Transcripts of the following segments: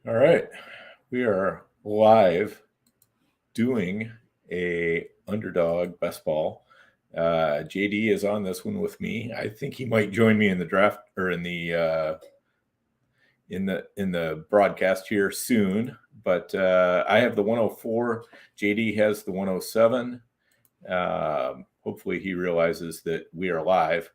All right, we are live doing a Underdog best ball. JD is on this one with me. I think he might join me in the draft or in the broadcast here soon. But I have the 104. JD has the 107. Hopefully, he realizes that we are live.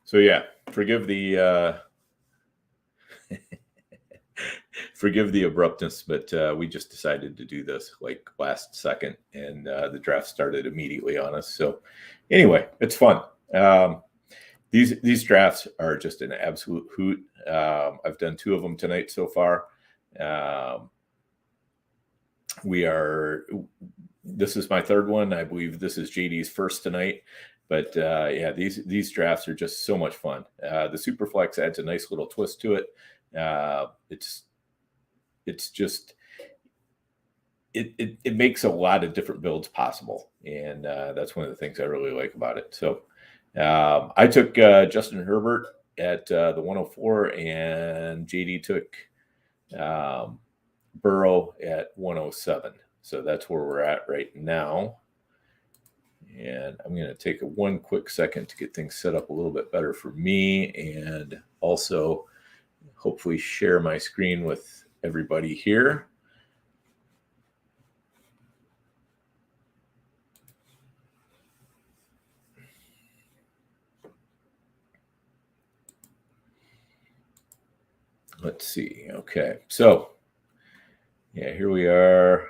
So yeah, forgive the forgive the abruptness, but we just decided to do this like last second, and the draft started immediately on us. So anyway, it's fun. These drafts are just an absolute hoot. I've done 2 of them tonight so far. This is my 3rd one. I believe this is JD's first tonight. But yeah, these drafts are just so much fun. The Superflex adds a nice little twist to it. It's just it makes a lot of different builds possible, and that's one of the things I really like about it. So I took Justin Herbert at the 104, and JD took Burrow at 107. So that's where we're at right now. And I'm going to take one quick second to get things set up a little bit better for me, and also hopefully share my screen with everybody here. Let's see. Okay. So, yeah, here we are.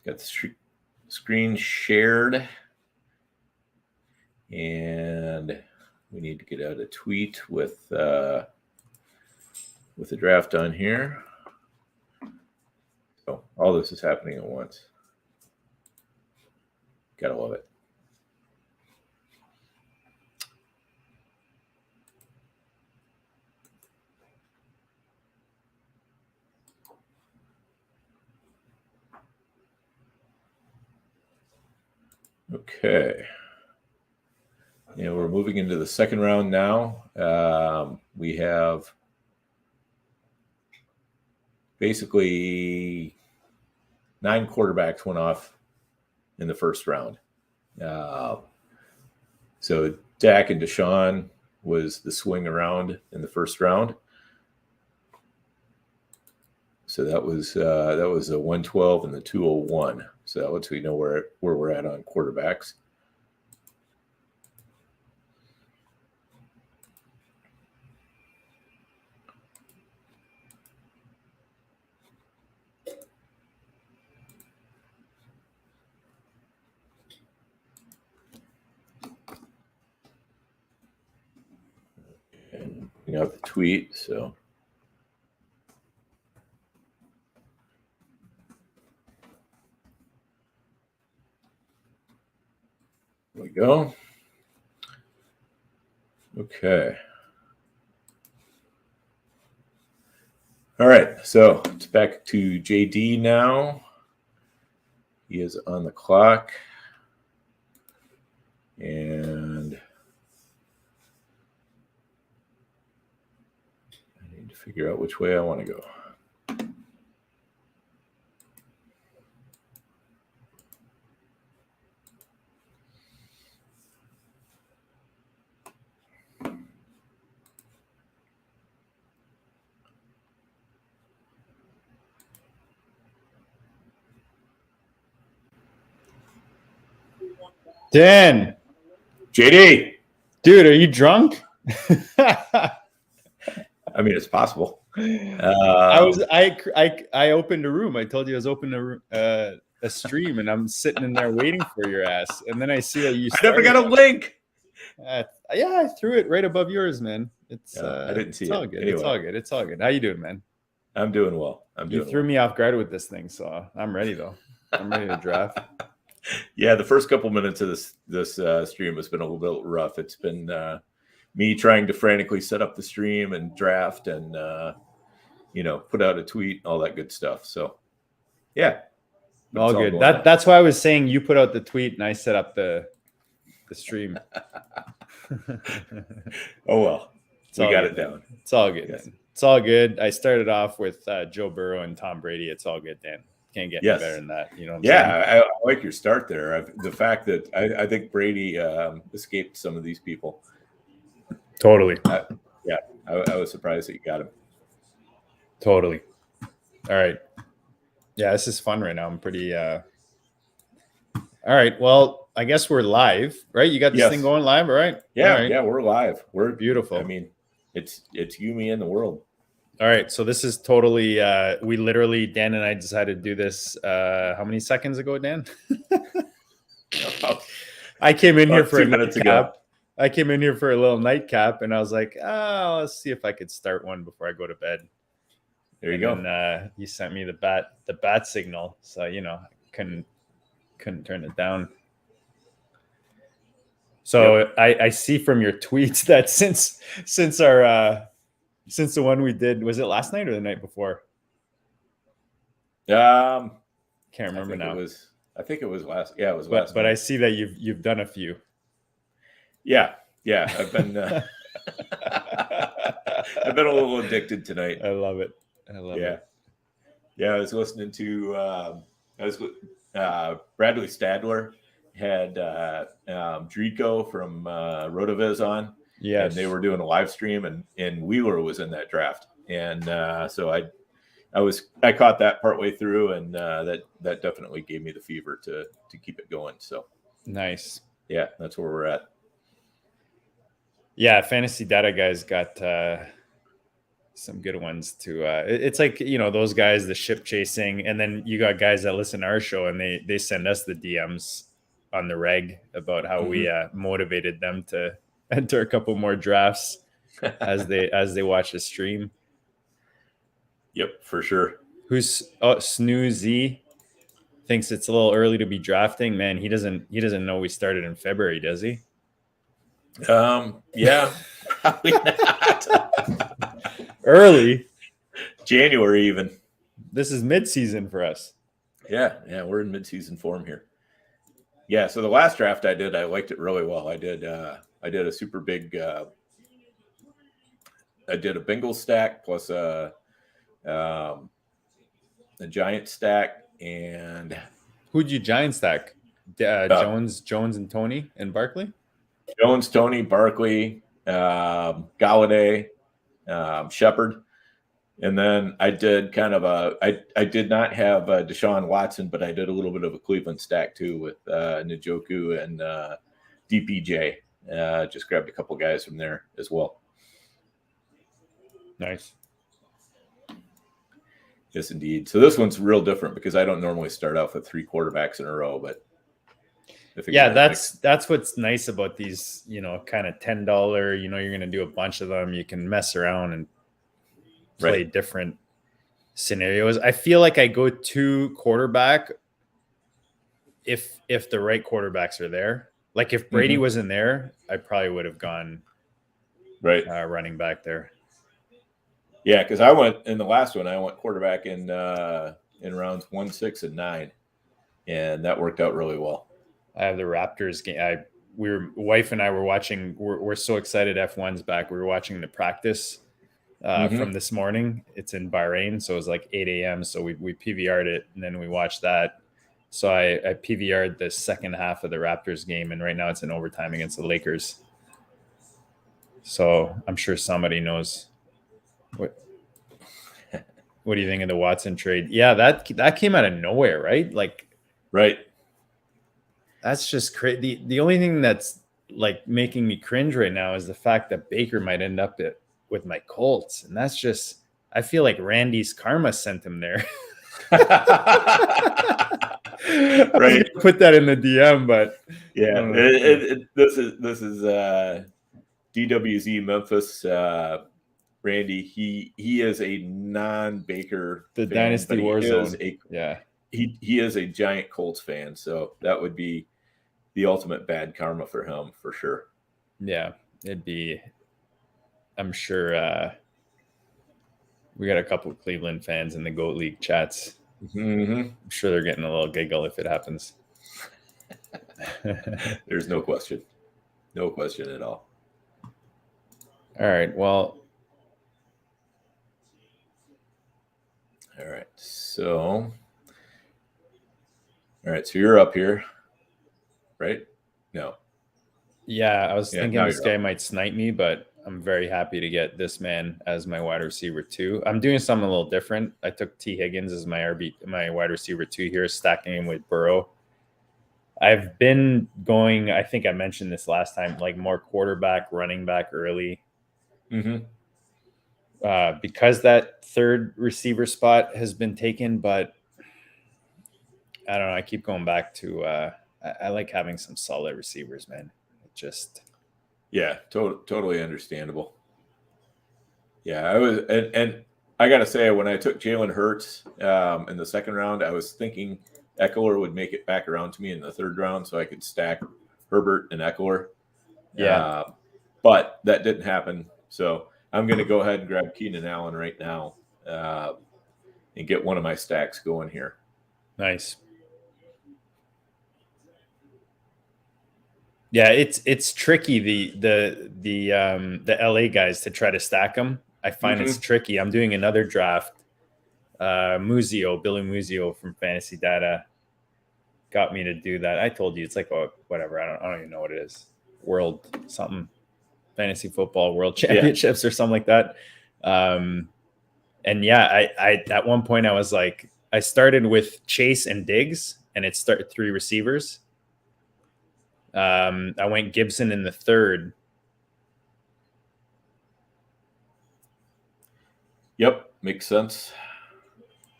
Got the screen shared, and we need to get out a tweet with the draft on here. So all this is happening at once. Gotta love it. Okay. Yeah, we're moving into the 2nd round now. We have basically 9 quarterbacks went off in the 1st round. So Dak and Deshaun was the swing around in the 1st round. So that was a 112 and the 201. So that lets me know where we're at on quarterbacks. And you have the tweet, so. There we go. Okay. All right, so it's back to JD now. He is on the clock. And I need to figure out which way I want to go. Dan. JD. Dude, are you drunk? I mean, it's possible. I opened a room. I told you I was opening a stream, and I'm sitting in there waiting for your ass. And then I see that you I never got a link. Yeah, I threw it right above yours, man. It's I didn't see it. All good. Anyway. It's all good. It's all good. How you doing, man? I'm doing well. You threw me off guard with this thing, so I'm ready though. I'm ready to draft. Yeah, the first couple minutes of this stream has been a little bit rough. It's been me trying to frantically set up the stream and draft, and put out a tweet, all that good stuff. So, yeah. All good. That's why I was saying you put out the tweet and I set up the stream. Oh, well. We got it down. It's all good. Yes. It's all good. I started off with Joe Burrow and Tom Brady. It's all good, Dan. Can't get any better than that. You know what I'm saying? I like your start there. The fact that I think Brady escaped some of these people. Totally. I was surprised that you got him. Totally. All right. Yeah, this is fun right now. I'm pretty all right. Well, I guess we're live, right? You got this thing going live, all right? Yeah, all right. Yeah, we're live. We're beautiful. I mean, it's you, me, and the world. All right. So this is totally we literally, Dan and I decided to do this how many seconds ago, Dan? I came in here for a nightcap. I came in here for a little nightcap and I was like, let's see if I could start one before I go to bed. There you go. And you sent me the bat signal, so I couldn't turn it down. So I see from your tweets that since the one we did, was it last night or the night before? Can't remember now. I think it was last. Yeah, it was last. But I see that you've done a few. Yeah. I've been I've been a little addicted tonight. I love it. Yeah, I was listening to Bradley Stadler had Drico from Rotoviz on. Yeah, and they were doing a live stream, and Wheeler was in that draft, and so I caught that partway through, and that definitely gave me the fever to keep it going. So nice. Yeah, that's where we're at. Yeah, Fantasy Data guys got some good ones too. It's like, those guys, the ship chasing, and then you got guys that listen to our show and they send us the DMs on the reg about how we motivated them to enter a couple more drafts as they watch the stream. Yep, for sure. Who's Snoozy thinks it's a little early to be drafting. Man, he doesn't know we started in February, does he? Yeah, probably not. Early January even. This is mid-season for us. Yeah, we're in mid-season form here. Yeah, so the last draft I did, I liked it really well. I did a super big I did a Bengals stack plus a Giant stack. And who'd you Giant stack? Jones and Tony and Barkley? Jones, Tony, Barkley, Galladay, Shepard. And then I did kind of I did not have Deshaun Watson, but I did a little bit of a Cleveland stack too with Njoku and DPJ. Just grabbed a couple guys from there as well. Nice. Yes, indeed. So this one's real different because I don't normally start off with 3 quarterbacks in a row, but that's what's nice about these, kind of $10, you're going to do a bunch of them. You can mess around and play different scenarios. I feel like I go 2 quarterback if the right quarterbacks are there. Like if Brady wasn't there, I probably would have gone running back there. Yeah, because I went in the last one. I went quarterback in rounds 1, 6, and 9, and that worked out really well. I have the Raptors game. Wife and I were watching. We're so excited F1's back. We were watching the practice from this morning. It's in Bahrain, so it was like 8 a.m. So we PVR'd it, and then we watched that. So I PVR'd the second half of the Raptors game, and right now it's in overtime against the Lakers. So I'm sure somebody knows. What do you think of the Watson trade? Yeah, that came out of nowhere, right? Right. That's just crazy. The only thing that's like making me cringe right now is the fact that Baker might end up with my Colts, and that's just, I feel like Randy's karma sent him there. Right. Put that in the DM, but yeah, this is DWZ Memphis. Randy, he is a non-Baker the fan, Dynasty Warzone. He is a giant Colts fan, so that would be the ultimate bad karma for him for sure. Yeah, it'd be. I'm sure. We got a couple of Cleveland fans in the GOAT League chats. Mm-hmm. I'm sure they're getting a little giggle if it happens. There's no question. No question at all. All right. Well. All right. So you're up here, right? No. Yeah, I was thinking this guy up. might snipe me, but I'm very happy to get this man as my wide receiver 2. I'm doing something a little different. I took T. Higgins as my wide receiver 2 here, stacking him with Burrow. I've been going, I think I mentioned this last time, like more quarterback, running back early. Mm-hmm. Because that third receiver spot has been taken, but I don't know. I keep going back to I like having some solid receivers, man. Totally understandable. Yeah, I was, and I gotta say, when I took Jalen Hurts in the second round, I was thinking Eckler would make it back around to me in the third round, so I could stack Herbert and Eckler. Yeah, but that didn't happen. So I'm going to go ahead and grab Keenan Allen right now and get one of my stacks going here. Nice. Yeah, it's tricky the LA guys to try to stack them. I find it's tricky. I'm doing another draft. Billy Muzio from Fantasy Data got me to do that. I told you it's like whatever. I don't even know what it is. World something, fantasy football world championships or something like that. And yeah, I at one point I was like, I started with Chase and Diggs, and it started 3 receivers. I went Gibson in the third. Yep, makes sense.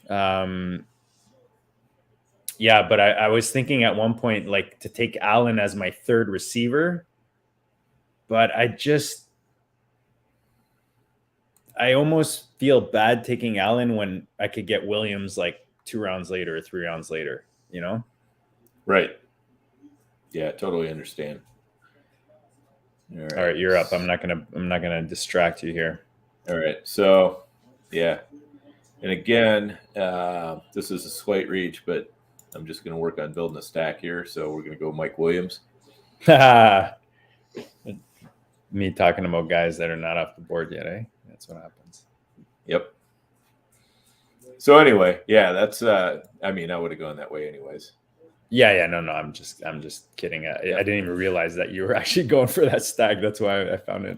Yeah, but I was thinking at one point like to take Allen as my third receiver, but I almost feel bad taking Allen when I could get Williams like 2 rounds later or 3 rounds later, you know? Right. Yeah, totally understand. All right, you're up. I'm not gonna distract you here. All right. So yeah. And again, this is a slight reach, but I'm just going to work on building a stack here. So we're going to go Mike Williams. Me talking about guys that are not off the board yet, eh? That's what happens. Yep. So anyway, yeah, that's I mean, I would have gone that way anyways. Yeah, no, I'm just kidding. I didn't even realize that you were actually going for that stack. That's why I found it.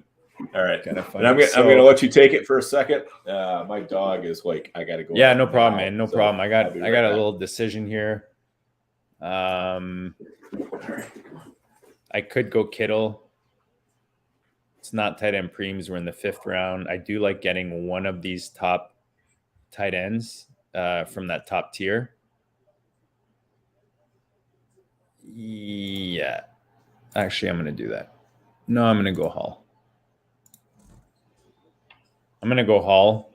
All right, kind of funny. And I'm gonna let you take it for a second. My dog is like, I gotta go. Yeah, no problem, man. No problem. I got a little decision here. I could go Kittle. It's not tight end preems. We're in the 5th round. I do like getting one of these top tight ends from that top tier. Yeah, actually, I'm going to do that. No, I'm going to go Hall.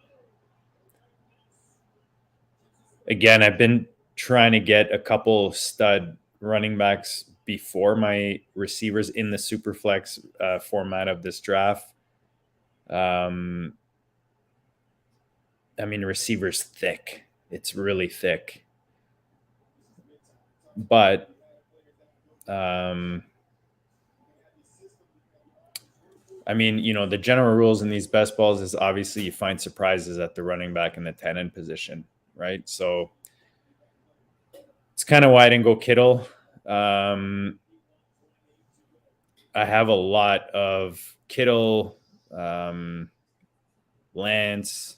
Again, I've been trying to get a couple stud running backs before my receivers in the Superflex format of this draft. I mean, receiver's thick. It's really thick. But I mean, the general rules in these best balls is obviously you find surprises at the running back and the 10 end position, right? So it's kind of why I didn't go Kittle. I have a lot of Kittle, Lance,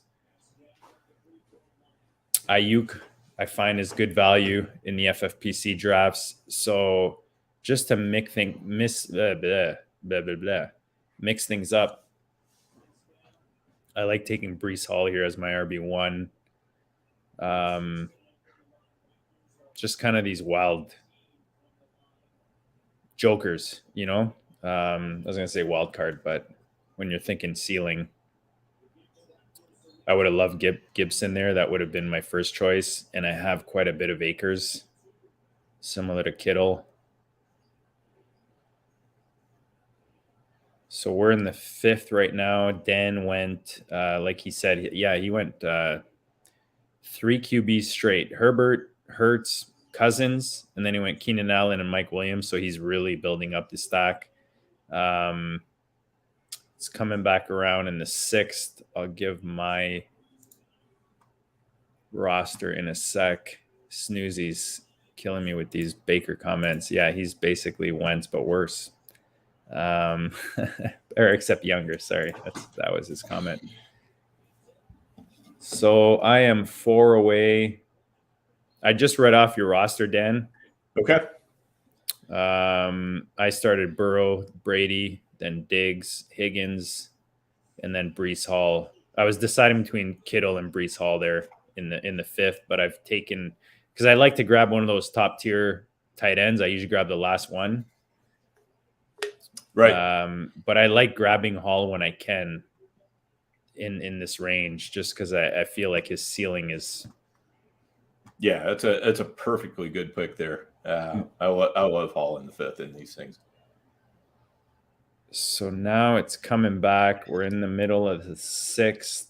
Ayuk. I find is good value in the FFPC drafts. So just to mix things up, I like taking Breece Hall here as my RB1. Just kind of these wild jokers, I was going to say wild card, but when you're thinking ceiling, I would have loved Gibson there. That would have been my first choice. And I have quite a bit of Akers, similar to Kittle. So we're in the 5th right now. Dan went, like he said, he went 3 QBs straight. Herbert, Hurts, Cousins, and then he went Keenan Allen and Mike Williams. So he's really building up the stack. It's coming back around in the 6th. I'll give my roster in a sec. Snoozy's killing me with these Baker comments. Yeah, he's basically Wentz, but worse. Or except younger. Sorry, that was his comment. So I am 4 away. I just read off your roster, Dan. Okay. I started Burrow, Brady, then Diggs, Higgins, and then Breece Hall. I was deciding between Kittle and Breece Hall there in the 5th, but I've taken, because I like to grab one of those top tier tight ends. I usually grab the last one. Right. But I like grabbing Hall when I can in this range, just because I feel like his ceiling is. Yeah, it's a perfectly good pick there. I love Hall in the 5th in these things. So now it's coming back. We're in the middle of the 6th.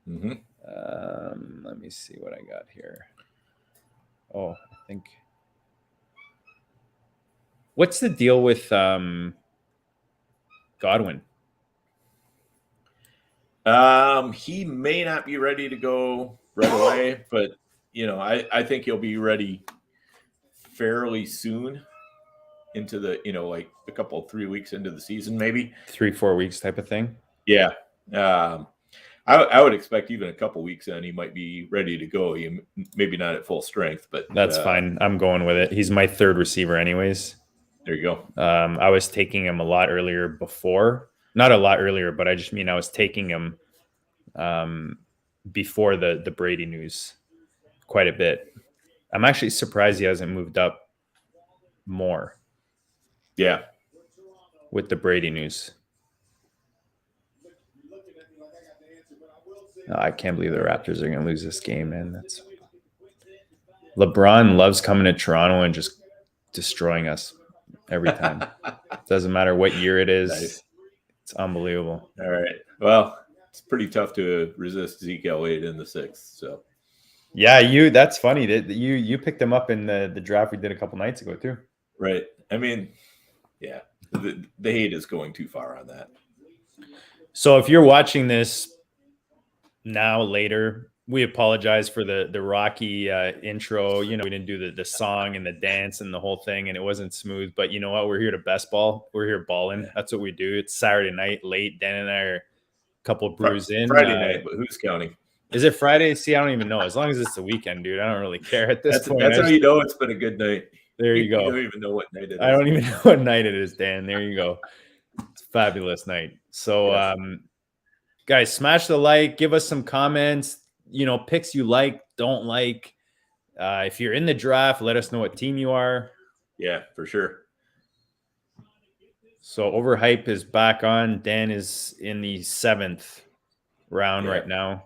Mm-hmm. Let me see what I got here. Oh, I think. What's the deal with Godwin? He may not be ready to go right away, but I think he'll be ready fairly soon into the, like a couple 3 weeks into the season, maybe 3-4 weeks type of thing. Yeah. I would expect even a couple weeks in, he might be ready to go. Maybe not at full strength, but that's fine. I'm going with it. He's my 3rd receiver anyways. There you go. I was taking him a lot earlier before. Not a lot earlier, but I just mean I was taking him before the Brady news quite a bit. I'm actually surprised he hasn't moved up more. Yeah. With the Brady news. Oh, I can't believe the Raptors are going to lose this game, man. LeBron loves coming to Toronto and just destroying us every time. Doesn't matter what year it is. Nice. It's unbelievable. All right. Well, it's pretty tough to resist Zeke Elliott in the 6th. So, yeah, that's funny. You picked him up in the draft we did a couple nights ago too. Right. I mean, yeah, the hate is going too far on that. So if you're watching this now later, we apologize for the rocky intro. We didn't do the song and the dance and the whole thing, and it wasn't smooth. But you know what? We're here to best ball. We're here balling. That's what we do. It's Saturday night, late. Dan and I are a couple brews in. Friday night, but who's counting? Is it Friday? See, I don't even know. As long as it's the weekend, dude, I don't really care at this point. That's how you know it's been a good night. There you go. You don't even know what night it is. I don't even know what night it is, Dan. There you go. It's a fabulous night. So, yes. Guys, smash the like. Give us some comments. Picks you like, don't like. If you're in the draft, let us know what team you are. Yeah, for sure. So Overhype is back on. Dan is in the 7th round right now.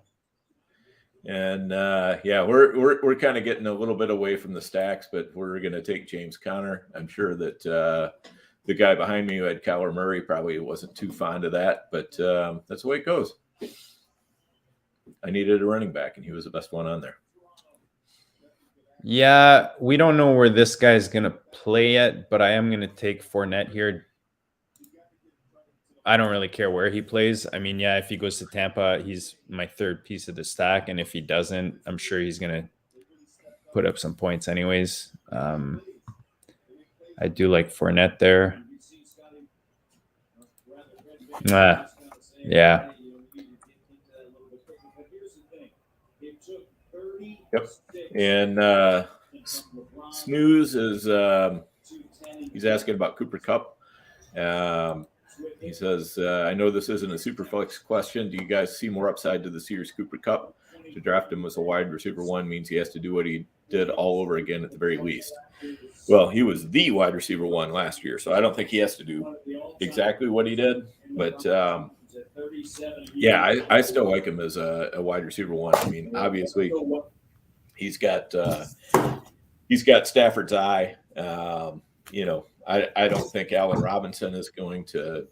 And we're kind of getting a little bit away from the stacks, but we're going to take James Conner. I'm sure that the guy behind me who had Kyler Murray probably wasn't too fond of that, but that's the way it goes. I needed a running back, and he was the best one on there. Yeah, we don't know where this guy's going to play yet, but I am going to take Fournette here. I don't really care where he plays. I mean, yeah, if he goes to Tampa, he's my 3rd piece of the stack. And if he doesn't, I'm sure he's going to put up some points anyways. I do like Fournette there. Yeah. Yep. And Snooze is he's asking about Cooper Kupp. He says, I know this isn't a super flex question. Do you guys see more upside to the Sears Cooper Kupp? To draft him as a wide receiver 1 means he has to do what he did all over again at the very least. Well, he was the wide receiver 1 last year, so I don't think he has to do exactly what he did. But, I still like him as a wide receiver 1. I mean, obviously, he's got Stafford's eye. I don't think Allen Robinson is going to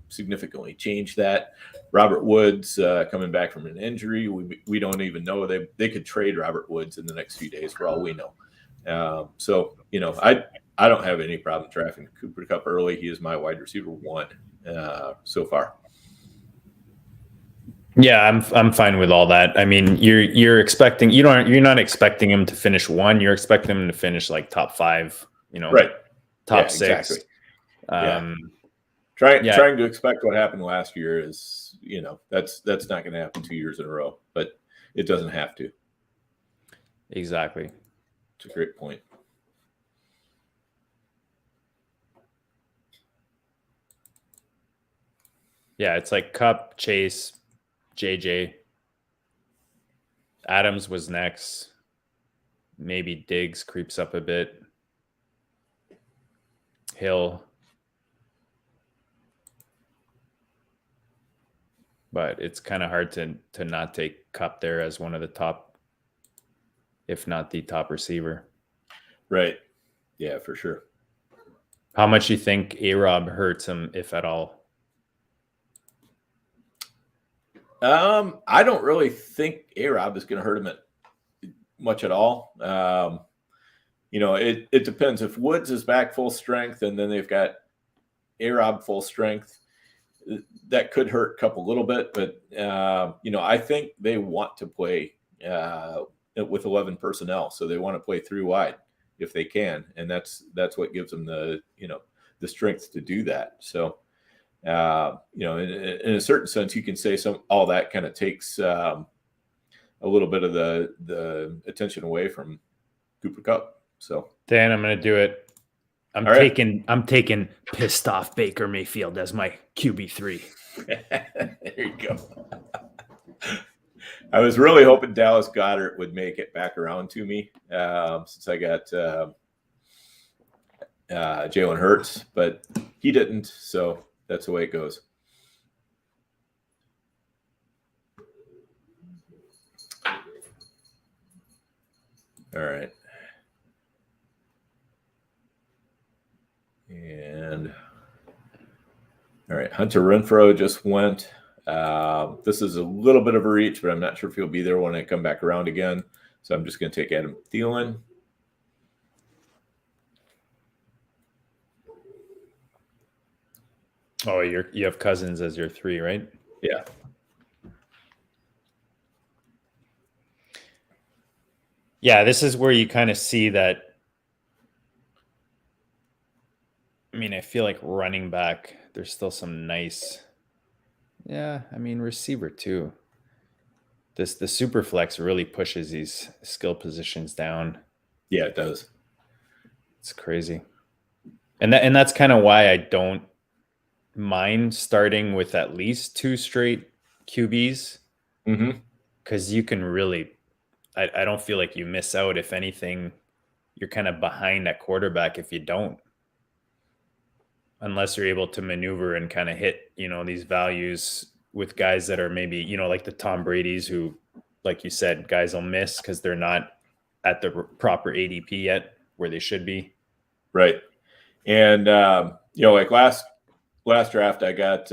significantly change that. Robert Woods coming back from an injury, we don't even know. They could trade Robert Woods in the next few days for all we know. So I don't have any problem drafting Cooper Kupp early. He is my wide receiver 1 so far. Yeah, I'm fine with all that. I mean, you're expecting you're not expecting him to finish 1. You're expecting him to finish like top 5. Right. Top 6. Exactly. Trying to expect what happened last year is, that's not going to happen 2 years in a row, but it doesn't have to. Exactly. It's a great point. Yeah, it's like Kupp, Chase, JJ. Adams was next. Maybe Diggs creeps up a bit. Hill. But it's kind of hard to not take Kupp there as one of the top, if not the top receiver. Right. Yeah, for sure. How much you think A-Rob hurts him, if at all? I don't really think A-Rob is going to hurt him much at all. It depends. If Woods is back full strength and then they've got A-Rob full strength, that could hurt Kupp a little bit. But, I think they want to play with 11 personnel. So they want to play 3 wide if they can. And that's what gives them the strength to do that. So, in a certain sense, you can say all that kind of takes a little bit of the attention away from Cooper Kupp. So Dan, I'm going to do it. I'm taking pissed off Baker Mayfield as my QB3. There you go. I was really hoping Dallas Goedert would make it back around to me since I got Jalen Hurts, but he didn't. So that's the way it goes. All right. And all right, Hunter Renfrow just went. This is a little bit of a reach, but I'm not sure if he'll be there when I come back around again. So I'm just going to take Adam Thielen. Oh, you have Cousins as your 3, right? Yeah. Yeah, this is where you kind of see that. I mean, I feel like running back, there's still some nice. Yeah, I mean, receiver too. The Superflex really pushes these skill positions down. Yeah, it does. It's crazy. And that's kind of why I don't mind starting with at least 2 straight QBs. Because you can really, I don't feel like you miss out. If anything, you're kind of behind at quarterback if you don't. Unless you're able to maneuver and kind of hit, these values with guys that are maybe, like the Tom Brady's who, like you said, guys will miss because they're not at the proper ADP yet where they should be. Right. And, like last draft, I got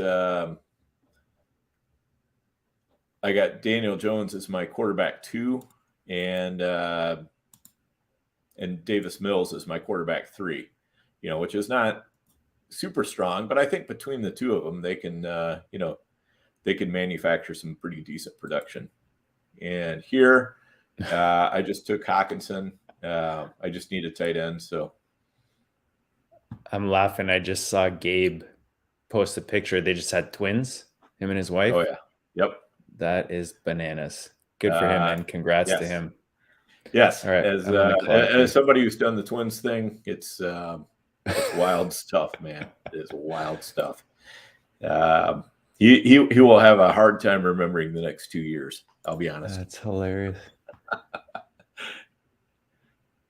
Daniel Jones as my quarterback 2 and Davis Mills as my quarterback 3, which is not super strong, but I think between the 2 of them, they can, they can manufacture some pretty decent production. And here, I just took Hawkinson. I just need a tight end. So I'm laughing. I just saw Gabe post a picture. They just had twins, him and his wife. Oh yeah. Yep. That is bananas. Good for him, and congrats to him. Yes. All right. As somebody who's done the twins thing, it's wild stuff, man. It is wild stuff. He will have a hard time remembering the next 2 years. I'll be honest. That's hilarious.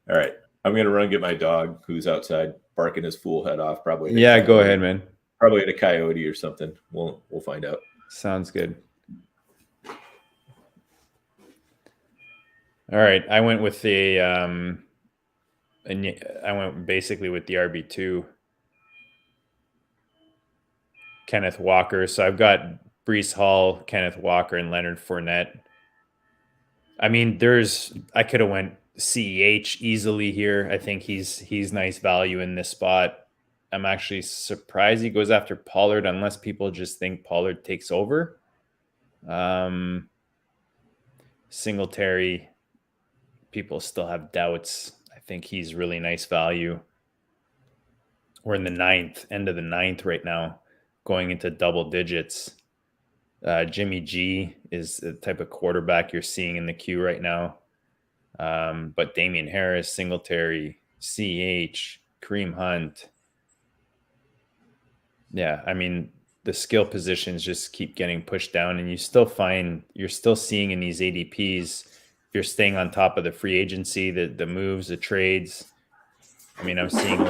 All right. I'm going to run get my dog who's outside barking his fool head off. Probably. Yeah, go ahead, man. Probably at a coyote or something. We'll find out. Sounds good. All right. I went with a And I went basically with the RB2. Kenneth Walker. So I've got Breece Hall, Kenneth Walker, and Leonard Fournette. I mean, I could have went CEH easily here. I think he's nice value in this spot. I'm actually surprised he goes after Pollard, unless people just think Pollard takes over. Singletary, people still have doubts. I think he's really nice value. We're in the end of the ninth right now, going into double digits. Jimmy G is the type of quarterback you're seeing in the queue right now. But Damian Harris, Singletary, CH, Kareem Hunt. Yeah, I mean, the skill positions just keep getting pushed down, and you're still seeing in these ADPs, if you're staying on top of the free agency, the moves, the trades. I mean, I'm seeing a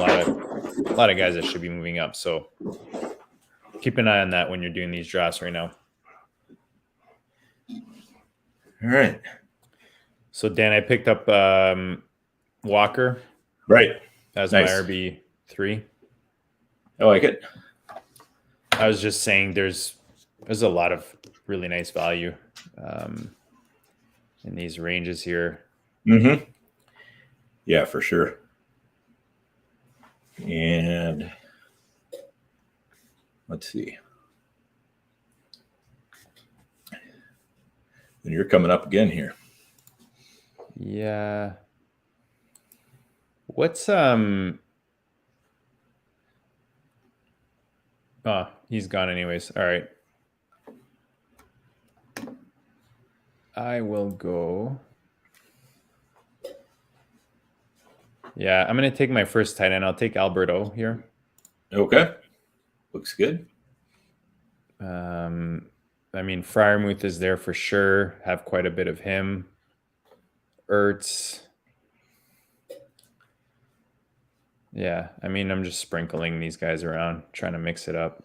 lot of guys that should be moving up. So keep an eye on that when you're doing these drafts right now. All right. So Dan, I picked up Walker. Right. As nice. My RB3. I like it. I was just saying there's a lot of really nice value in these ranges here. Mm-hmm. Yeah, for sure. And let's see. And you're coming up again here. Yeah. What's Oh, he's gone anyways. All right. I will go. Yeah, I'm going to take my first tight end. I'll take Alberto here. Okay. Looks good. I mean, Freiermuth is there for sure. Have quite a bit of him. Ertz. Yeah, I mean, I'm just sprinkling these guys around, trying to mix it up.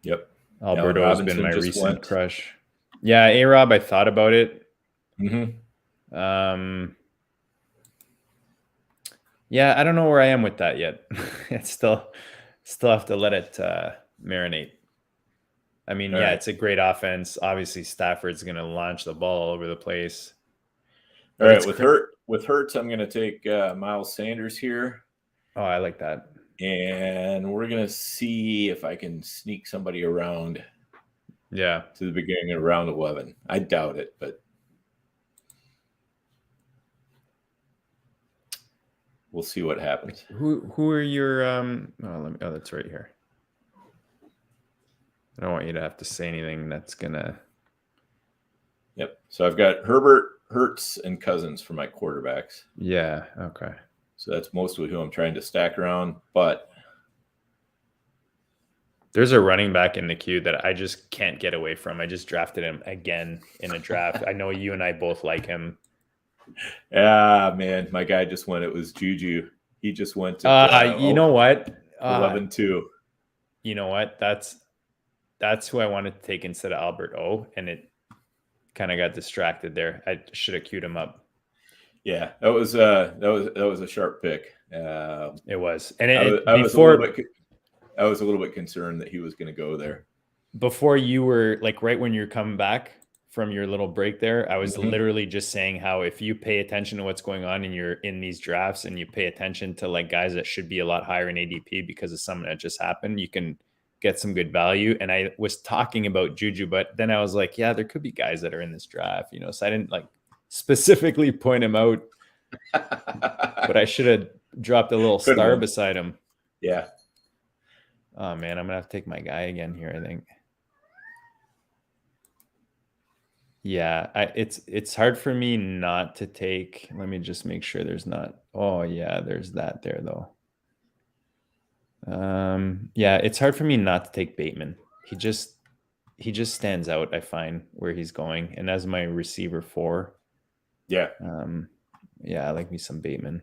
Yep. Alberto has been my recent crush. Yeah, A-Rob, I thought about it. Mm-hmm. Yeah, I don't know where I am with that yet. It's still have to let it marinate. I mean, yeah, it's a great offense. Obviously, Stafford's going to launch the ball all over the place. All right, with Hurts, I'm going to take Miles Sanders here. Oh, I like that. And we're going to see if I can sneak somebody around. Yeah. To the beginning of round 11. I doubt it, but we'll see what happens. Who are your that's right here. I don't want you to have to say anything that's gonna. Yep. So I've got Herbert, Hurts, and Cousins for my quarterbacks. Yeah. Okay. So that's mostly who I'm trying to stack around, but there's a running back in the queue that I just can't get away from. I just drafted him again in a draft. I know you and I both like him. Yeah, man. My guy just went. It was Juju. He just went to you know what? 11-2. You know what? That's who I wanted to take instead of Albert O, and it kind of got distracted there. I should have queued him up. Yeah, that was a sharp pick. It was, and I was a little bit concerned that he was going to go there. Before you were like right when you're coming back from your little break there, I was literally just saying how if you pay attention to what's going on and you're in these drafts and you pay attention to like guys that should be a lot higher in ADP because of something that just happened, you can get some good value. And I was talking about Juju, but then I was like, yeah, there could be guys that are in this draft, you know, so I didn't like specifically point him out, but I should have dropped a little star beside him. Yeah. Oh man, I'm gonna have to take my guy again here, I think. Yeah, it's hard for me not to take. Let me just make sure there's not. Oh yeah, there's that there though. Yeah, it's hard for me not to take Bateman. He just stands out, I find, where he's going. And as my receiver 4. Yeah. Yeah, I like me some Bateman.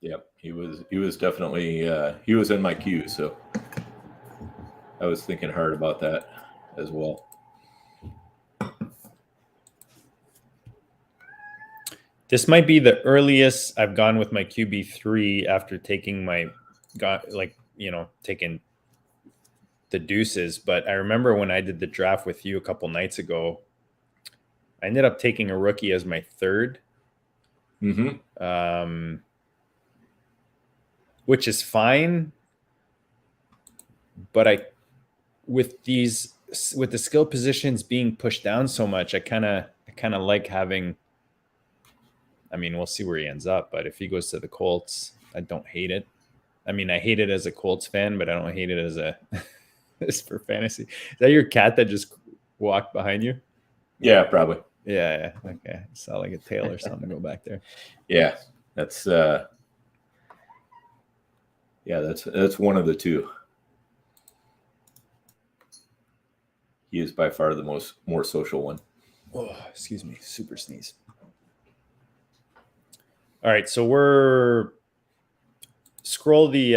Yep. He was definitely he was in my queue, so I was thinking hard about that as well. This might be the earliest I've gone with my QB3 after taking taking the deuces. But I remember when I did the draft with you a couple nights ago, I ended up taking a rookie as my third, which is fine. But with the skill positions being pushed down so much, I kind of like having. I mean, we'll see where he ends up, but if he goes to the Colts, I don't hate it. I mean, I hate it as a Colts fan, but I don't hate it as for fantasy. Is that your cat that just walked behind you? Yeah, probably. Yeah. Okay. Saw like a tail or something go back there. Yeah, that's one of the two. He is by far the more social one. Oh, excuse me. Super sneeze. All right, so we're scroll the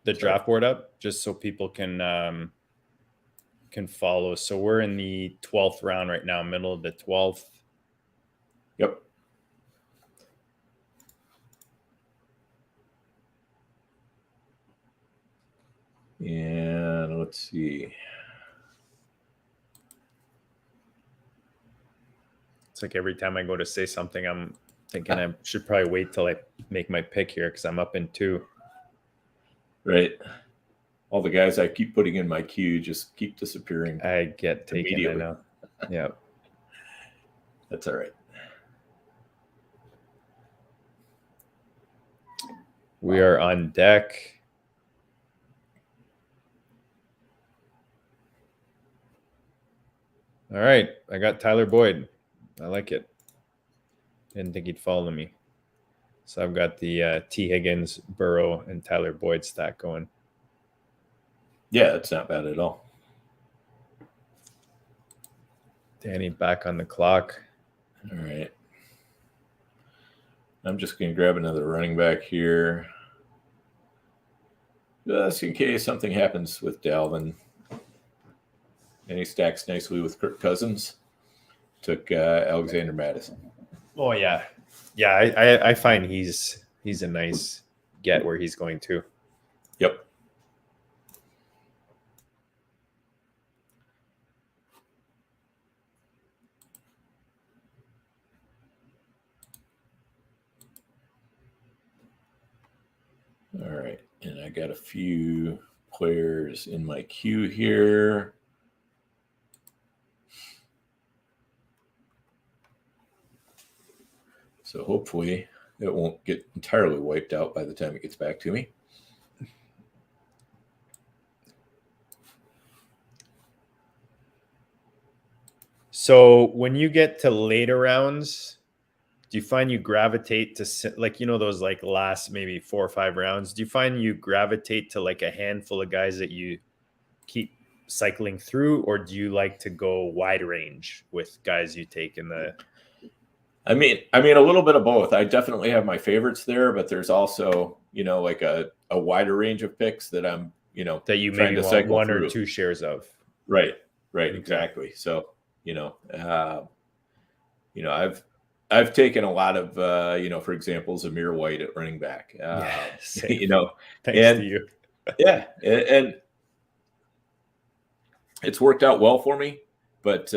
draft board up just so people can follow. So we're in the 12th round right now, middle of the 12th. Yep. And let's see. It's like every time I go to say something, I'm thinking I should probably wait till I make my pick here because I'm up in 2. Right. All the guys I keep putting in my queue just keep disappearing. I get taken, I know. Yeah. That's all right. We are on deck. All right. I got Tyler Boyd. I like it. Didn't think he'd follow me. So I've got the T. Higgins, Burrow, and Tyler Boyd stack going. Yeah, it's not bad at all. Danny back on the clock. All right. I'm just going to grab another running back here. Just in case something happens with Dalvin. And he stacks nicely with Kirk Cousins. Took Alexander Madison. Oh, yeah. Yeah, I find he's a nice get where he's going to. Yep. All right. And I got a few players in my queue here. So hopefully it won't get entirely wiped out by the time it gets back to me. So when you get to later rounds, do you find you gravitate to like, those like last maybe 4 or 5 rounds? Do you find you gravitate to like a handful of guys that you keep cycling through, or do you like to go wide range with guys you take in the... I mean, a little bit of both. I definitely have my favorites there, but there's also, like a wider range of picks that I'm, that you maybe want 1 or 2 shares of. Right. Okay. Exactly. So, I've taken a lot of, for example, Zamir White at running back, Thanks to you. Yeah. And it's worked out well for me, but,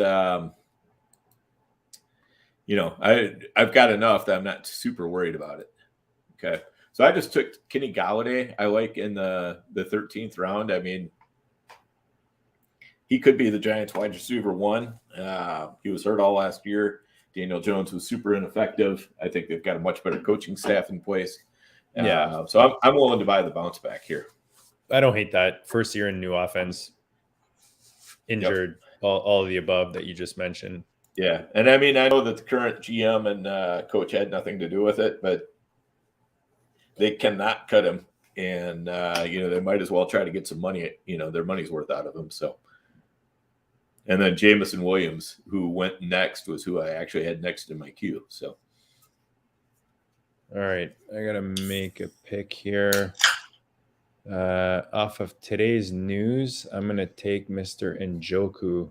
I've got enough that I'm not super worried about it. Okay. So I just took Kenny Galladay. I like in the 13th round. I mean, he could be the Giants wide receiver 1. He was hurt all last year. Daniel Jones was super ineffective. I think they've got a much better coaching staff in place. So I'm willing to buy the bounce back here. I don't hate that. First year in new offense, injured, all of the above that you just mentioned. Yeah. And I mean, I know that the current GM and coach had nothing to do with it, but they cannot cut him. And, they might as well try to get some money, their money's worth out of him. So, and then Jamison Williams, who went next, was who I actually had next in my queue. So, all right, I got to make a pick here. Off of today's news, I'm going to take Mr. Njoku.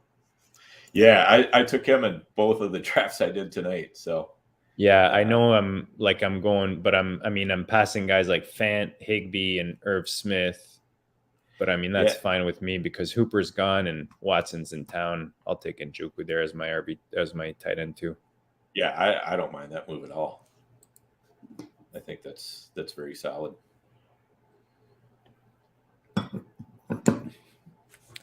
Yeah, I took him in both of the drafts I did tonight. So yeah, I know I'm going, but I'm passing guys like Fant, Higbee, and Irv Smith. But I mean, that's yeah, fine with me because Hooper's gone and Watson's in town. I'll take Njoku there as my RB, as my tight end too. yeah, I don't mind that move at all. I think that's very solid.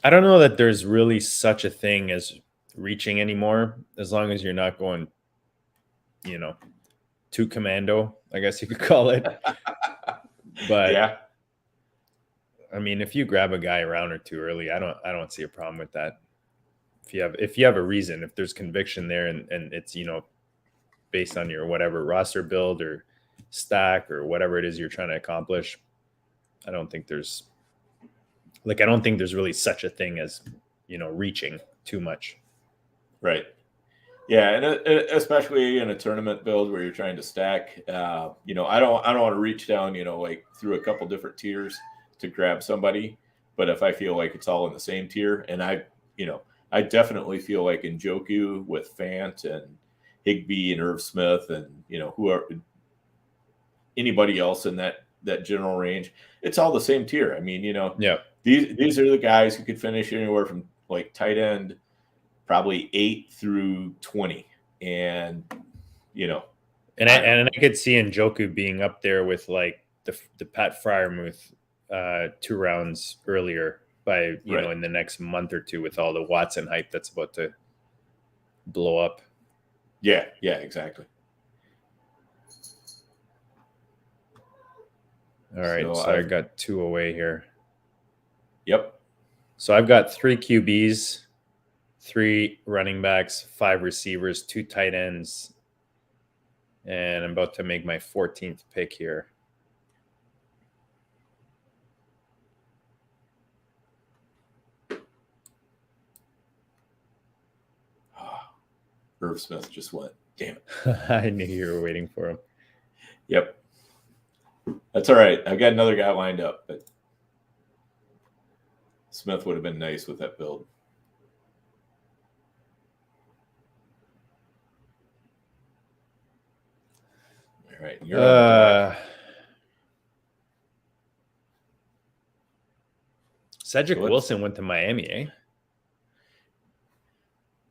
I don't know that there's really such a thing as reaching anymore, as long as you're not going, too commando, I guess you could call it. But yeah, I mean, if you grab a guy a round or two early, I don't see a problem with that. If you have a reason, if there's conviction there, and it's based on your whatever roster build or stack or whatever it is you're trying to accomplish, I don't think there's really such a thing as reaching too much. right. Yeah, and especially in a tournament build where you're trying to stack, I don't want to reach down, like through a couple different tiers to grab somebody. But if I feel like it's all in the same tier, and I definitely feel like Njoku with Fant and Higbee and Irv Smith and whoever, anybody else in that general range, it's all the same tier. I mean, Yeah. these are the guys who could finish anywhere from like tight end probably 8 through 20, and and I could see Njoku being up there with like the Pat Fryermuth 2 rounds earlier by right. in the next month or two with all the Watson hype that's about to blow up. Yeah, exactly. All right, so I got 2 away here. Yep. So I've got 3 QBs, 3 running backs, 5 receivers, 2 tight ends, and I'm about to make my 14th pick here. Irv Smith just went. Damn it. I knew you were waiting for him. Yep. That's all right. I got another guy lined up, but Smith would have been nice with that build. All right. You're on Cedric Wilson went to Miami, eh?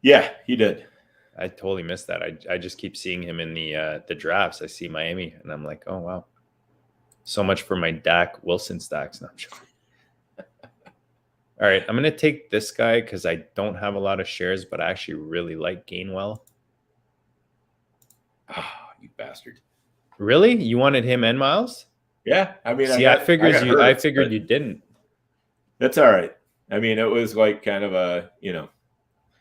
Yeah, he did. I totally missed that. I just keep seeing him in the drafts. I see Miami, and I'm like, oh, wow. So much for my Dak Wilson stacks. No, I'm joking. All right, I'm going to take this guy because I don't have a lot of shares, but I actually really like Gainwell. Ah, you bastard. Really? You wanted him and Miles? Yeah. I mean, I figured you didn't. That's all right. I mean, it was like kind of a,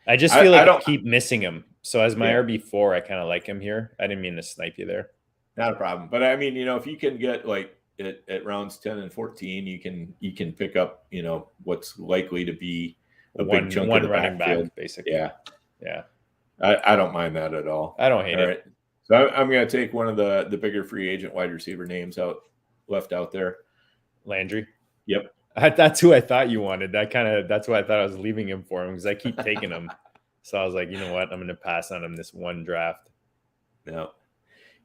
I just feel like I keep missing him. So as my RB4, I kind of like him here. I didn't mean to snipe you there. Not a problem. But I mean, if you can get like at rounds 10 and 14, you can pick up, what's likely to be a big chunk of the running backfield. back, basically. Yeah. I don't mind that at all. I don't hate it. Right. So I'm going to take one of the bigger free agent wide receiver names left out there. Landry. Yep. That's who I thought you wanted. That's why I thought I was leaving him for him, because I keep taking him. So I was like, you know what? I'm going to pass on him this one draft. No.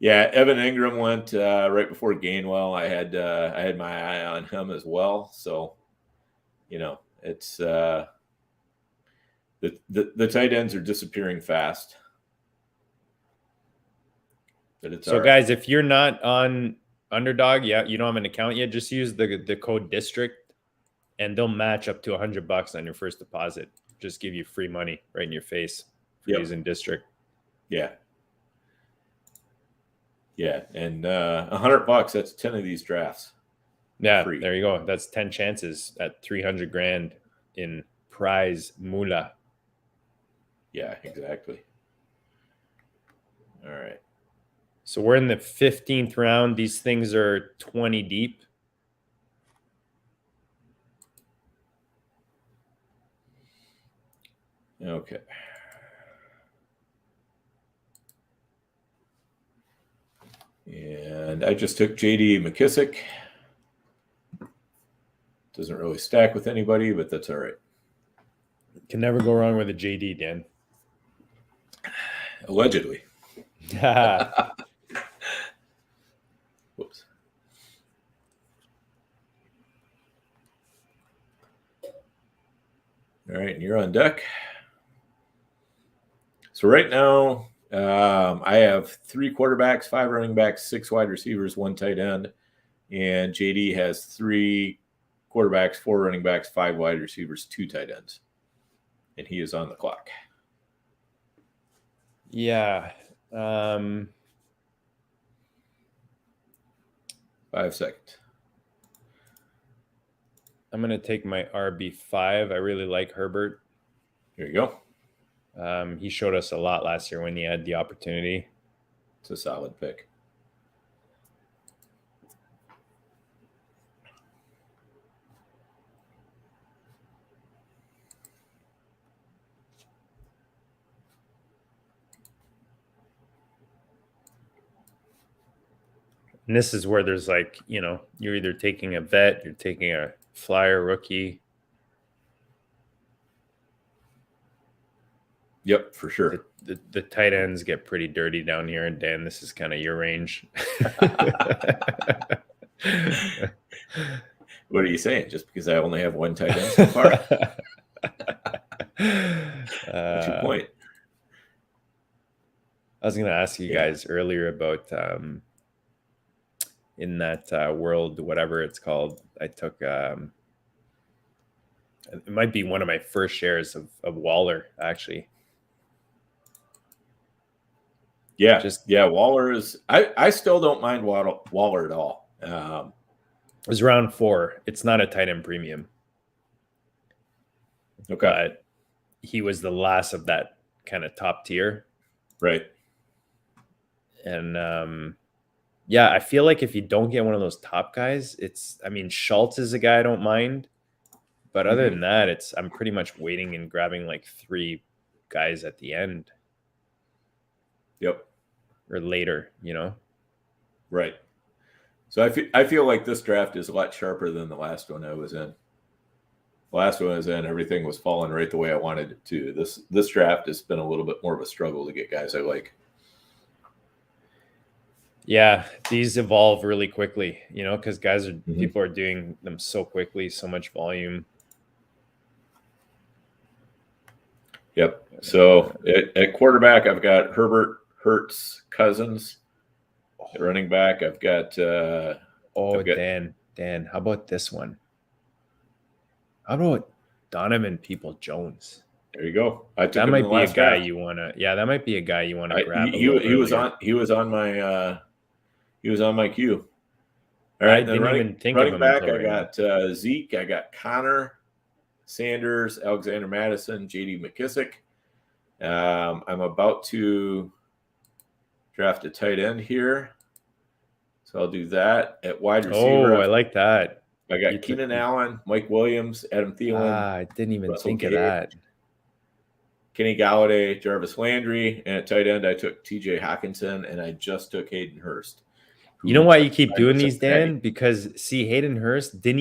Yeah, Evan Ingram went right before Gainwell. I had my eye on him as well. So, it's the tight ends are disappearing fast. But it's so, guys, if you're not on Underdog, you don't have an account yet, just use the code district, and they'll match up to $100 on your first deposit. Just give you free money right in your face for using district. Yeah. Yeah, and $100, that's 10 of these drafts. Yeah, free. There you go. That's 10 chances at $300,000 in prize moolah. Yeah, exactly. All right. So we're in the 15th round. These things are 20 deep. Okay. And I just took J.D. McKissick. Doesn't really stack with anybody, but that's all right. Can never go wrong with a JD, Dan. Allegedly. Whoops. All right, and you're on deck. So right now, I have 3 quarterbacks, 5 running backs, 6 wide receivers, 1 tight end, and JD has 3 quarterbacks, 4 running backs, 5 wide receivers, 2 tight ends, and he is on the clock. Yeah. 5 seconds. I'm going to take my RB5. I really like Herbert. Here you go. He showed us a lot last year when he had the opportunity. It's a solid pick. And this is where there's like, you know, you're either taking a vet, you're taking a flyer rookie. Yep, for sure. The tight ends get pretty dirty down here. And Dan, this is kind of your range. What are you saying? Just because I only have 1 tight end so far? What's your point? I was going to ask you guys earlier about in that world, whatever it's called. I took it might be one of my first shares of Waller, actually. Yeah, Waller is. I still don't mind Waller at all. It was round 4. It's not a tight end premium. Okay, but he was the last of that kind of top tier, right? And yeah, I feel like if you don't get one of those top guys, I mean, Schultz is a guy I don't mind, but other than that, I'm pretty much waiting and grabbing like 3 guys at the end. Yep. Or later, you know? Right. So I feel like this draft is a lot sharper than the last one I was in. The last one I was in, everything was falling right the way I wanted it to. This draft has been a little bit more of a struggle to get guys I like. Yeah, these evolve really quickly, you know, because people are doing them so quickly, so much volume. Yep. So at quarterback, I've got Herbert, Hurts, Cousins. At running back, I've got. Dan, how about this one? How about Donovan Peoples-Jones? There you go. That might be a guy you want to. Yeah, that might be a guy you want to grab. He was on my queue. All right, I didn't even think of him. Running back, I got Zeke, I got Connor, Sanders, Alexander Madison, J.D. McKissick. I'm about to draft a tight end here, so I'll do that. At wide receiver, I like that. I got Keenan Allen, Mike Williams, Adam Thielen. I didn't even think of that. Kenny Galladay, Jarvis Landry, and at tight end, I took T.J. Hawkinson, and I just took Hayden Hurst. You know why you keep doing these, Dan? Because Hayden Hurst didn't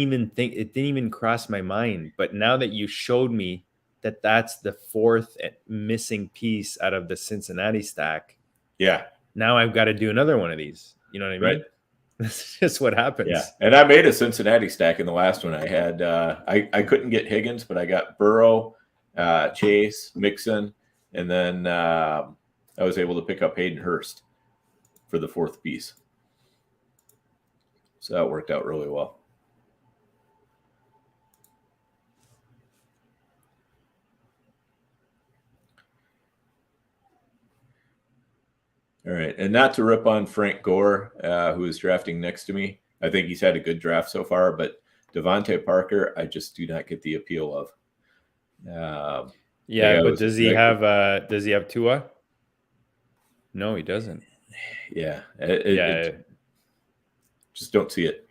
even cross my mind. But now that you showed me that that's the 4th missing piece out of the Cincinnati stack. Yeah. Now I've got to do another one of these. You know what I mean? Right. That's just what happens. Yeah. And I made a Cincinnati stack in the last one. I had I couldn't get Higgins, but I got Burrow, Chase, Mixon, and then I was able to pick up Hayden Hurst for the 4th piece. So that worked out really well. All right. And not to rip on Frank Gore, who is drafting next to me. I think he's had a good draft so far, but Devontae Parker, I just do not get the appeal of. But does he have Tua? No, he doesn't. Yeah. Just don't see it.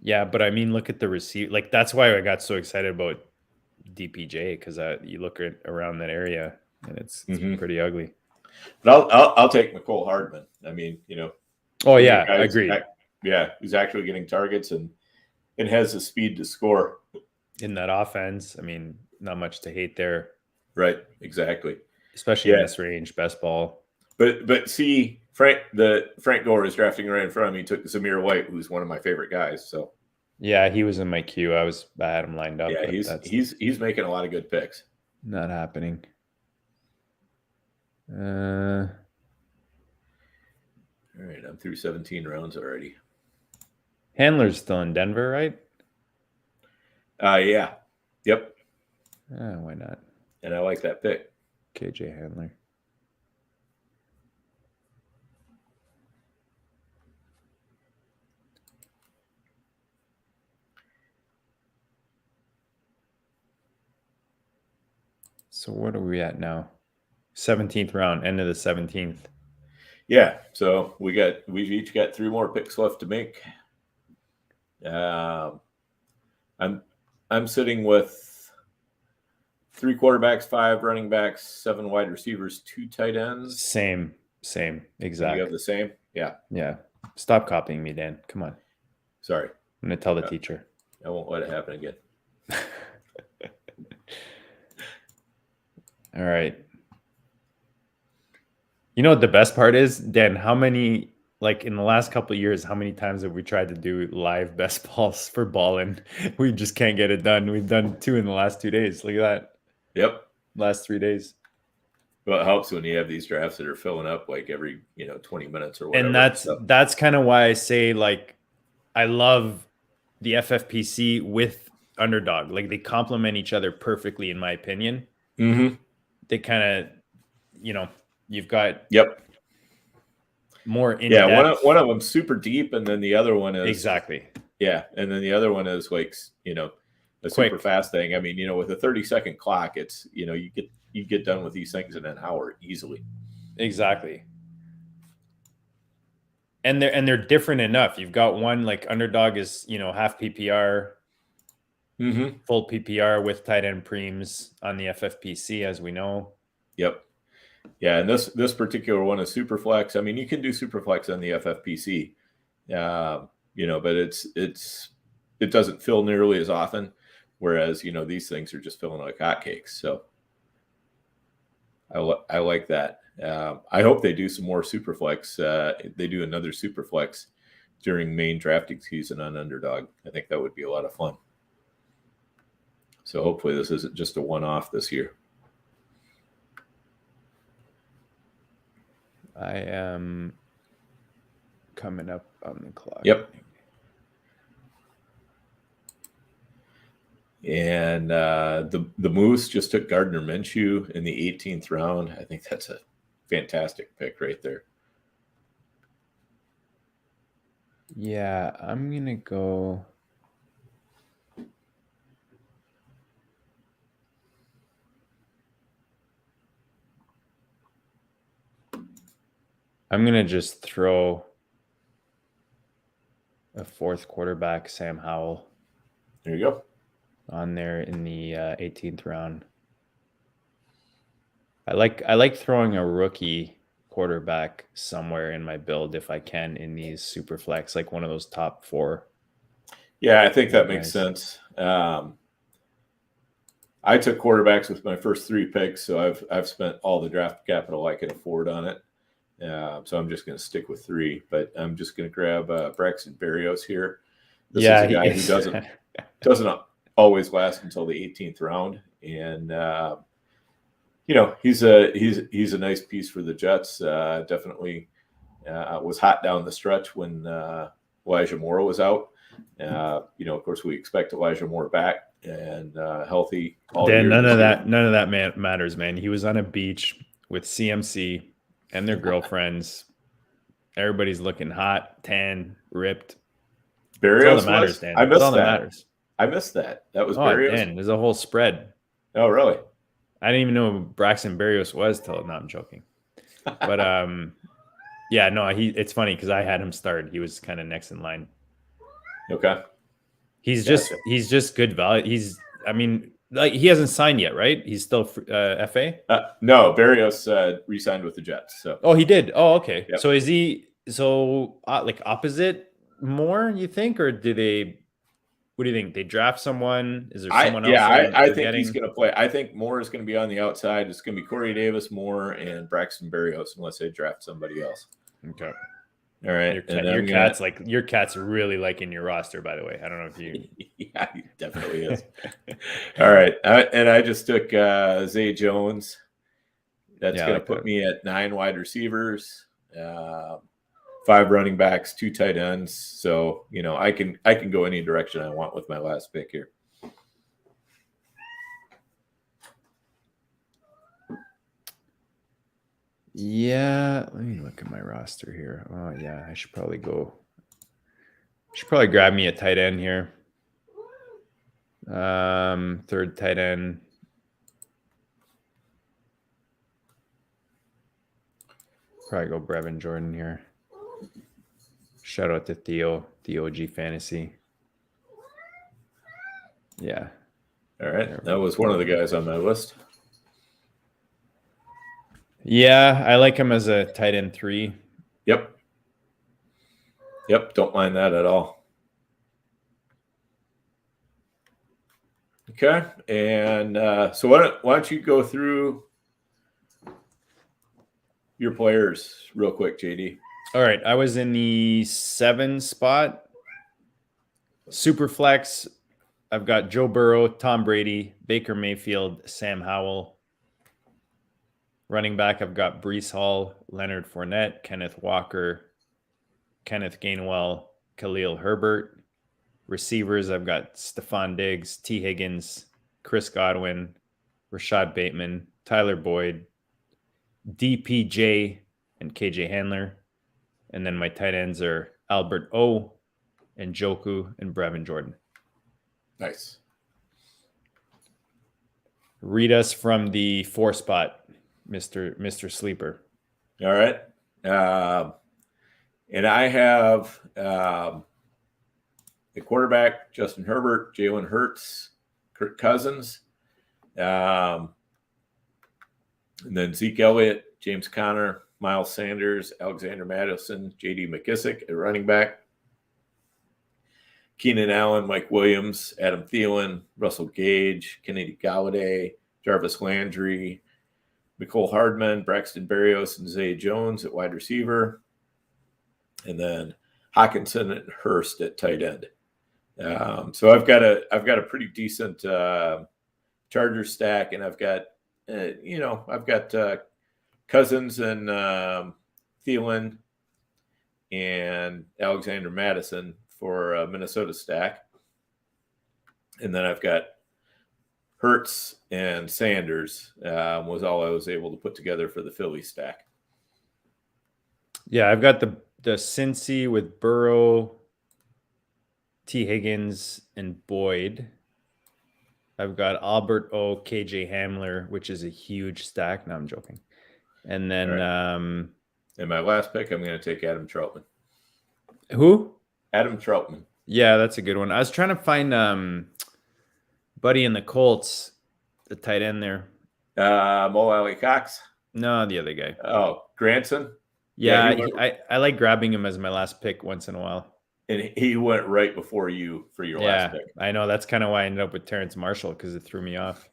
Yeah, but I mean, look at the receiver. Like, that's why I got so excited about DPJ, because you look around that area and it's pretty ugly. But I'll take McCole Hardman. I mean, you know. Oh yeah, I agree. He's actually getting targets and has the speed to score in that offense. I mean, not much to hate there. Right, exactly. especially in this range, best ball. But see, Frank Gore is drafting right in front of me. Took Zamir White, who's one of my favorite guys. So yeah, he was in my queue. I had him lined up. Yeah, he's making a lot of good picks. Not happening. All right, I'm through 17 rounds already. Handler's still in Denver, right? Yeah. Yep. Why not? And I like that pick. KJ Handler. So what are we at now? 17th round, end of the 17th. Yeah. So we've each got 3 more picks left to make. I'm sitting with 3 quarterbacks, 5 running backs, 7 wide receivers, 2 tight ends. Same, exactly. You have the same? Yeah. Yeah. Stop copying me, Dan. Come on. Sorry. I'm gonna tell the teacher. I won't let it happen again. All right. You know what the best part is, Dan? How many, like in the last couple of years, how many times have we tried to do live best balls for BAlliN? We just can't get it done. We've done 2 in the last 2 days. Look at that. Yep. Last 3 days. Well, it helps when you have these drafts that are filling up like every 20 minutes or whatever. And that's kind of why I say, like, I love the FFPC with Underdog. Like, they complement each other perfectly, in my opinion. Mm-hmm. They kind of, you've got more in depth. One of them super deep, and then the other one is exactly. Yeah, and then the other one is like a quick, super fast thing. I mean, with a 30-second clock, it's you get done with these things in an hour easily. Exactly. And they're different enough. You've got one like Underdog is half PPR, full PPR with tight end preems on the FFPC, as we know. Yep. Yeah, and this particular one is Superflex. I mean, you can do Superflex on the FFPC, but it doesn't fill nearly as often. Whereas these things are just filling like hotcakes. So I like that. I hope they do some more Superflex. They do another Superflex during main drafting season on Underdog. I think that would be a lot of fun. So hopefully this isn't just a one-off this year. I am coming up on the clock. Yep. And the Moose just took Gardner Minshew in the 18th round. I think that's a fantastic pick right there. Yeah, I'm going to go. I'm going to just throw a 4th quarterback, Sam Howell. There you go. On there in the 18th round. I like throwing a rookie quarterback somewhere in my build if I can in these super flex, like one of those top 4. Yeah, I think that makes sense. I took quarterbacks with my first 3 picks, so I've spent all the draft capital I can afford on it. So I'm just going to stick with 3, but I'm just going to grab Braxton Berrios here. This is a guy who doesn't always last until the 18th round, and he's a nice piece for the Jets. Definitely was hot down the stretch when Elijah Moore was out. Of course, we expect Elijah Moore back and healthy. Dan, none of that matters, man. He was on a beach with CMC and their girlfriends. Everybody's looking hot, tan, ripped. Berrios matters, Dan. I missed all that. matters. I missed that. That was Berrios. Dan, there's a whole spread. Oh, really? I didn't even know who Braxton Berrios was till. No, I'm joking. But yeah, no, it's funny because I had him start. He was kind of next in line. Okay. He's just good value. He hasn't signed yet, right? He's still FA. No, Berrios re-signed with the Jets. So. Oh, he did. Oh, okay. Yep. So is he like opposite more? You think, or do they? What do you think? They draft someone? Is there someone else I they're think he's getting? going to play. I think Moore is going to be on the outside. It's going to be Corey Davis, Moore, and Braxton Berrios, unless they draft somebody else. Okay. All right. Your cat's really liking your roster, by the way. I don't know if you. Yeah, he definitely is. All right. I just took Zay Jones. That's going to put me at 9 wide receivers, 5 running backs, 2 tight ends. So, I can go any direction I want with my last pick here. Yeah, let me look at my roster here. Oh yeah, I should probably grab me a tight end here. 3rd tight end. Probably go Brevin Jordan here. Shout out to Theo, the OG Fantasy. Yeah. All right. That was one of the guys on my list. Yeah, I like him as a tight end 3. Yep. Don't mind that at all. Okay. And so why don't you go through your players real quick, JD? All right. I was in the 7 spot. Superflex. I've got Joe Burrow, Tom Brady, Baker Mayfield, Sam Howell. Running back, I've got Breece Hall, Leonard Fournette, Kenneth Walker, Kenneth Gainwell, Khalil Herbert. Receivers, I've got Stephon Diggs, T. Higgins, Chris Godwin, Rashad Bateman, Tyler Boyd, DPJ, and KJ Handler. And then my tight ends are Albert O, and Njoku, and Brevin Jordan. Nice. Read us from the 4 spot, Mr. Sleeper. All right. And I have the quarterback, Justin Herbert, Jalen Hurts, Kirk Cousins, and then Zeke Elliott, James Conner, Miles Sanders, Alexander Mattison, J.D. McKissick at running back, Keenan Allen, Mike Williams, Adam Thielen, Russell Gage, Kennedy Galladay, Jarvis Landry, Mecole Hardman, Braxton Berrios, and Zay Jones at wide receiver, and then Hockenson and Hurst at tight end. So I've got a pretty decent Charger stack, and I've got Cousins and Thielen and Alexander Mattison for a Minnesota stack, and then I've got Hurts and Sanders was all I was able to put together for the Philly stack. Yeah, I've got the Cincy with Burrow, T. Higgins, and Boyd. I've got Albert O, KJ Hamler, which is a huge stack. No, I'm joking. And then in my last pick, I'm going to take Adam Troutman. Who? Adam Troutman. Yeah, that's a good one. I was trying to find Buddy in the Colts, the tight end there. Mo Alley Cox. No, the other guy. Oh, Granson. Yeah, I like grabbing him as my last pick once in a while. And he went right before you for your last pick. I know. That's kind of why I ended up with Terrence Marshall, because it threw me off.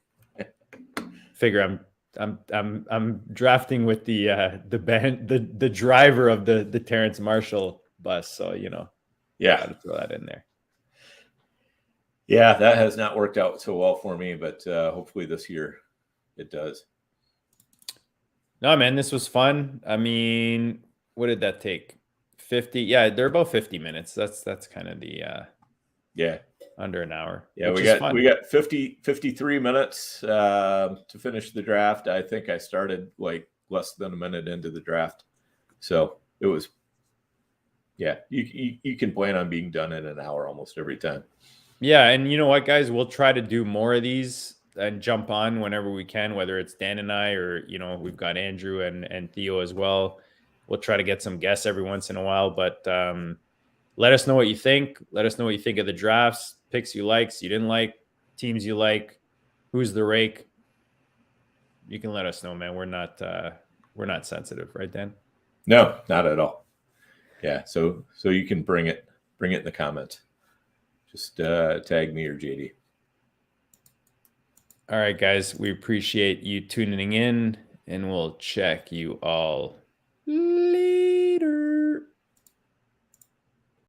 Figure I'm drafting with the driver of the Terrence Marshall bus, so yeah, to throw that in there. Yeah, that has not worked out so well for me, but hopefully this year it does. No, man, this was fun. I mean, what did that take? 50? Yeah, they're about 50 minutes. That's kind of the under an hour. Yeah, we got 53 minutes to finish the draft. I think I started like less than a minute into the draft, so it was. Yeah, you can plan on being done in an hour almost every time. Yeah, and you know what, guys? We'll try to do more of these and jump on whenever we can, whether it's Dan and I or, we've got Andrew and Theo as well. We'll try to get some guests every once in a while, but let us know what you think. Let us know what you think of the drafts, picks you liked, you didn't like, teams you like, who's the rake. You can let us know, man. We're not sensitive, right, Dan? No, not at all. Yeah, so you can bring it in the comments. Just tag me or JD. All right, guys, we appreciate you tuning in, and we'll check you all later.